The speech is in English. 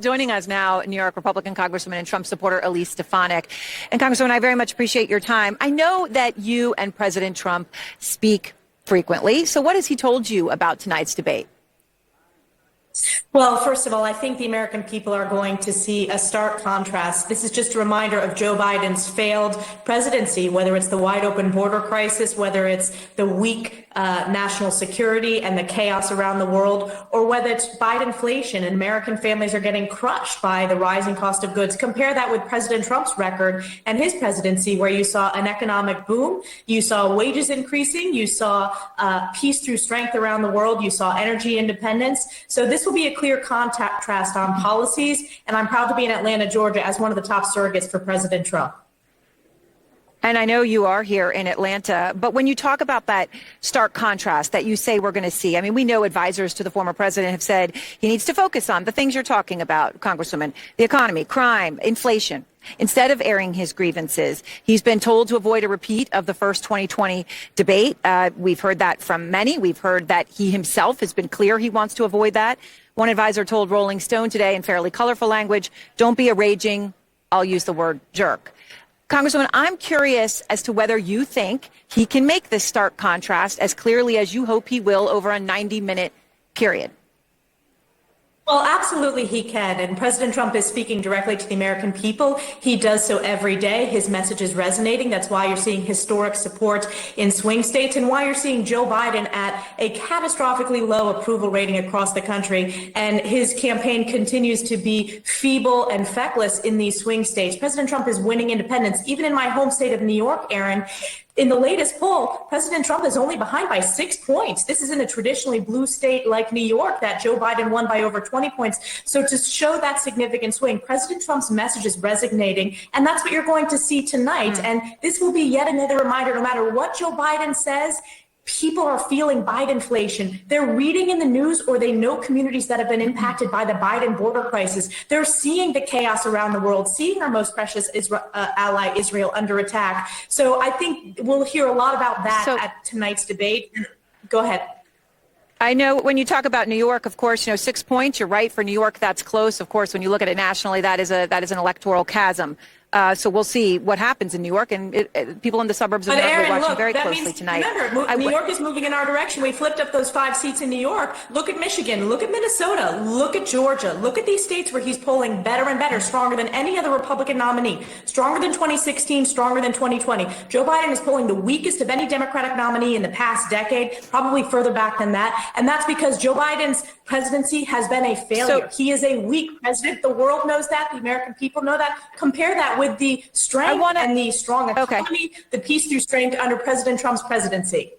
Joining us now, New York Republican Congresswoman and Trump supporter Elise Stefanik. And Congresswoman, I very much appreciate your time. I know that you and President Trump speak frequently. So what has he told you about tonight's debate? Well, first of all, I think the American people are going to see a stark contrast. This is just a reminder of Joe Biden's failed presidency, whether it's the wide open border crisis, whether it's the weak national security and the chaos around the world, or whether it's Bidenflation and American families are getting crushed by the rising cost of goods. Compare that with President Trump's record and his presidency, where you saw an economic boom, you saw wages increasing, you saw peace through strength around the world, you saw energy independence. So this will be a clear contrast on policies, and I'm proud to be in Atlanta, Georgia, as one of the top surrogates for President Trump. And I know you are here in Atlanta, but when you talk about that stark contrast that you say we're going to see, I mean, we know advisors to the former president have said he needs to focus on the things you're talking about, Congresswoman, the economy, crime, inflation. Instead of airing his grievances, he's been told to avoid a repeat of the first 2020 debate. We've heard that from many. We've heard that he himself has been clear he wants to avoid that. One advisor told Rolling Stone today in fairly colorful language, don't be a raging, I'll use the word jerk. Congresswoman, I'm curious as to whether you think he can make this stark contrast as clearly as you hope he will over a 90-minute period. Well, absolutely he can. And President Trump is speaking directly to the American people. He does so every day. His message is resonating. That's why you're seeing historic support in swing states and why you're seeing Joe Biden at a catastrophically low approval rating across the country. And his campaign continues to be feeble and feckless in these swing states. President Trump is winning independents. Even in my home state of New York, Aaron, in the latest poll, President Trump is only behind by 6 points. This is in a traditionally blue state like New York that Joe Biden won by over 20 points. So to show that significant swing, President Trump's message is resonating, and that's what you're going to see tonight. And this will be yet another reminder, no matter what Joe Biden says, people are feeling Bidenflation. They're reading in the news, or they know communities that have been impacted by the Biden border crisis. They're seeing the chaos around the world, seeing our most precious ally, Israel, under attack. So I think we'll hear a lot about that at tonight's debate. Go ahead. I know when you talk about New York, of course, 6 points, you're right. For New York, that's close. Of course, when you look at it nationally, that is an electoral chasm. So we'll see what happens in New York, and people in the suburbs are watching very closely tonight. Remember, New York is moving in our direction. We flipped up those 5 seats in New York. Look at Michigan. Look at Minnesota. Look at Georgia. Look at these states where he's polling better and better, stronger than any other Republican nominee, stronger than 2016, stronger than 2020. Joe Biden is polling the weakest of any Democratic nominee in the past decade, probably further back than that. And that's because Joe Biden's presidency has been a failure. He is a weak president. The world knows that. The American people know that. Compare that with the strength and the strong economy, the peace through strength under President Trump's presidency.